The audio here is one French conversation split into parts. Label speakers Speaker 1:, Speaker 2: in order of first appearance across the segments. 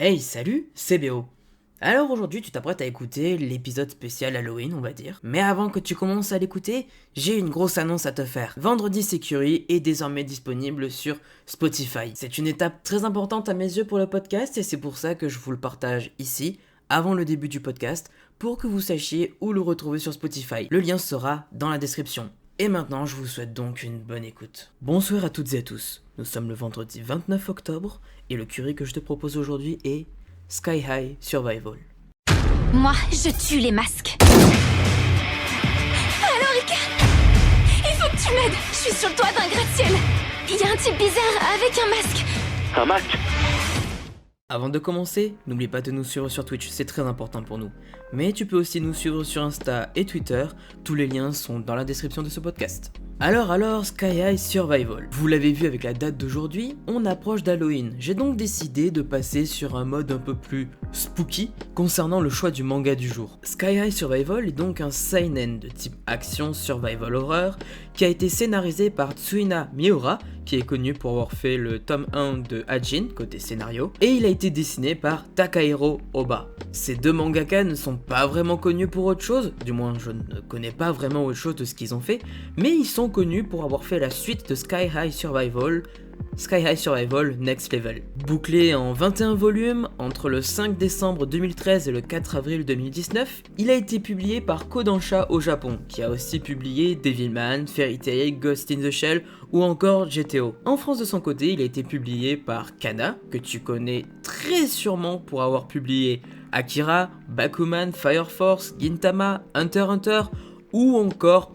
Speaker 1: Hey, salut, c'est Béo. Alors aujourd'hui, tu t'apprêtes à écouter l'épisode spécial Halloween, on va dire. Mais avant que tu commences à l'écouter, j'ai une grosse annonce à te faire. Vendredi Security est désormais disponible sur Spotify. C'est une étape très importante à mes yeux pour le podcast et c'est pour ça que je vous le partage ici, avant le début du podcast, pour que vous sachiez où le retrouver sur Spotify. Le lien sera dans la description. Et maintenant, je vous souhaite donc une bonne écoute. Bonsoir à toutes et à tous. Nous sommes le vendredi 29 octobre et le curry que je te propose aujourd'hui est Sky High Survival.
Speaker 2: Moi, je tue les masques. Alors, Ika, il faut que tu m'aides. Je suis sur le toit d'un gratte-ciel. Il y a un type bizarre avec un masque.
Speaker 3: Un masque?
Speaker 1: Avant de commencer, n'oublie pas de nous suivre sur Twitch, c'est très important pour nous. Mais tu peux aussi nous suivre sur Insta et Twitter, tous les liens sont dans la description de ce podcast. Alors, Sky High Survival. Vous l'avez vu avec la date d'aujourd'hui, on approche d'Halloween. J'ai donc décidé de passer sur un mode un peu plus spooky concernant le choix du manga du jour. Sky High Survival est donc un seinen de type action survival horror qui a été scénarisé par Tsuina Miura, qui est connu pour avoir fait le tome 1 de Hajin, côté scénario, et il a été dessiné par Takahiro Oba. Ces deux mangakas ne sont pas vraiment connus pour autre chose, du moins je ne connais pas vraiment autre chose de ce qu'ils ont fait, mais ils sont connus pour avoir fait la suite de Sky High Survival Next Level. Bouclé en 21 volumes entre le 5 décembre 2013 et le 4 avril 2019, il a été publié par Kodansha au Japon, qui a aussi publié Devilman, Fairy Tail, Ghost in the Shell ou encore GTO. En France de son côté, il a été publié par Kana, que tu connais très sûrement pour avoir publié Akira, Bakuman, Fire Force, Gintama, Hunter x Hunter ou encore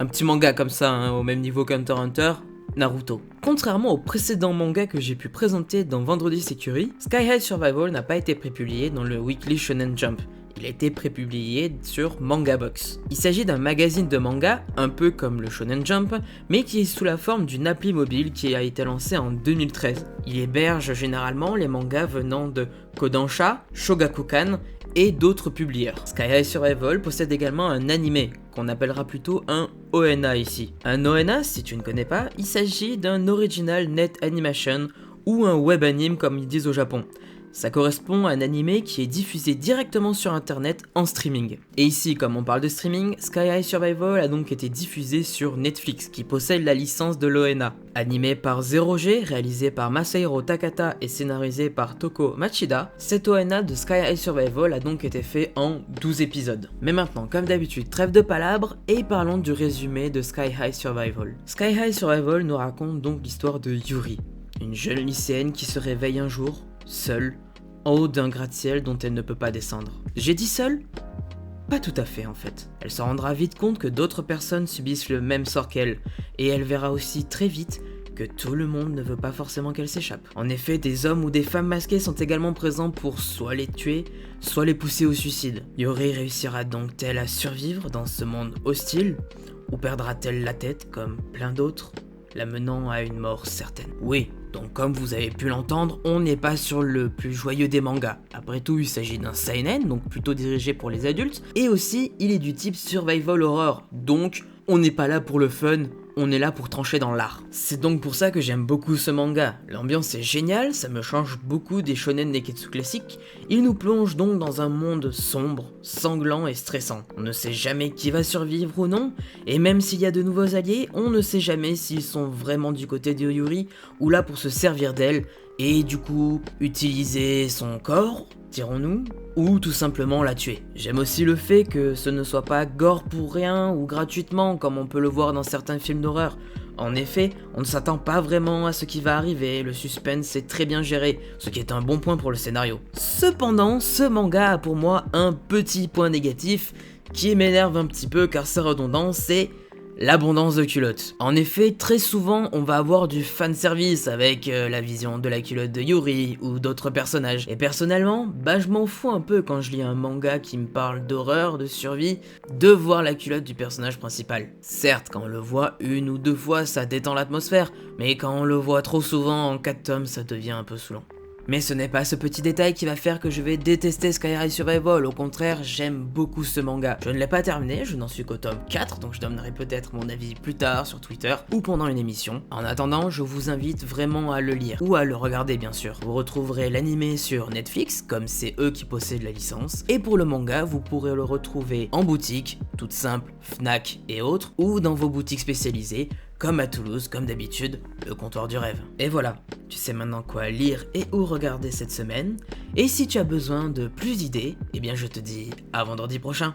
Speaker 1: un petit manga comme ça, au même niveau qu'Hunter x Hunter, Naruto. Contrairement aux précédents mangas que j'ai pu présenter dans Vendredi Security, Sky High Survival n'a pas été prépublié dans le Weekly Shonen Jump. Il a été prépublié sur Manga Box. Il s'agit d'un magazine de manga, un peu comme le Shonen Jump, mais qui est sous la forme d'une appli mobile qui a été lancée en 2013. Il héberge généralement les mangas venant de Kodansha, Shogakukan et d'autres publieurs. Sky High Survival possède également un animé, qu'on appellera plutôt un ONA ici. Un ONA, si tu ne connais pas, il s'agit d'un Original Net Animation ou un web anime comme ils disent au Japon. Ça correspond à un animé qui est diffusé directement sur internet en streaming. Et ici, comme on parle de streaming, Sky High Survival a donc été diffusé sur Netflix, qui possède la licence de l'ONA. Animé par Zero G, réalisé par Masahiro Takata et scénarisé par Toko Machida, cet ONA de Sky High Survival a donc été fait en 12 épisodes. Mais maintenant, comme d'habitude, trêve de palabres et parlons du résumé de Sky High Survival. Sky High Survival nous raconte donc l'histoire de Yuri, une jeune lycéenne qui se réveille un jour, seule, en haut d'un gratte-ciel dont elle ne peut pas descendre. J'ai dit seule ? Pas tout à fait en fait. Elle se rendra vite compte que d'autres personnes subissent le même sort qu'elle, et elle verra aussi très vite que tout le monde ne veut pas forcément qu'elle s'échappe. En effet, des hommes ou des femmes masqués sont également présents pour soit les tuer, soit les pousser au suicide. Yuri réussira donc-t-elle à survivre dans ce monde hostile, ou perdra-t-elle la tête comme plein d'autres, la menant à une mort certaine? Oui, donc comme vous avez pu l'entendre, on n'est pas sur le plus joyeux des mangas. Après tout, il s'agit d'un seinen, donc plutôt dirigé pour les adultes, et aussi il est du type survival horror, donc on n'est pas là pour le fun, on est là pour trancher dans l'art. C'est donc pour ça que j'aime beaucoup ce manga. L'ambiance est géniale, ça me change beaucoup des shonen neketsu classiques. Il nous plonge donc dans un monde sombre, sanglant et stressant. On ne sait jamais qui va survivre ou non, et même s'il y a de nouveaux alliés, on ne sait jamais s'ils sont vraiment du côté de Yuri ou là pour se servir d'elle et du coup utiliser son corps, dirons-nous, ou tout simplement la tuer. J'aime aussi le fait que ce ne soit pas gore pour rien ou gratuitement comme on peut le voir dans certains films d'horreur. En effet, on ne s'attend pas vraiment à ce qui va arriver, le suspense est très bien géré, ce qui est un bon point pour le scénario. Cependant, ce manga a pour moi un petit point négatif qui m'énerve un petit peu car c'est redondant, c'est l'abondance de culottes. En effet, très souvent, on va avoir du fanservice avec la vision de la culotte de Yuri ou d'autres personnages. Et personnellement, je m'en fous un peu quand je lis un manga qui me parle d'horreur, de survie, de voir la culotte du personnage principal. Certes, quand on le voit une ou deux fois, ça détend l'atmosphère, mais quand on le voit trop souvent en 4 tomes, ça devient un peu saoulant. Mais ce n'est pas ce petit détail qui va faire que je vais détester Sky High Survival, au contraire, j'aime beaucoup ce manga. Je ne l'ai pas terminé, je n'en suis qu'au tome 4, donc je donnerai peut-être mon avis plus tard sur Twitter ou pendant une émission. En attendant, je vous invite vraiment à le lire, ou à le regarder bien sûr. Vous retrouverez l'anime sur Netflix, comme c'est eux qui possèdent la licence, et pour le manga, vous pourrez le retrouver en boutique, toute simple, Fnac et autres, ou dans vos boutiques spécialisées, comme à Toulouse, comme d'habitude, le comptoir du rêve. Et voilà, tu sais maintenant quoi lire et où regarder cette semaine, et si tu as besoin de plus d'idées, eh bien je te dis à vendredi prochain.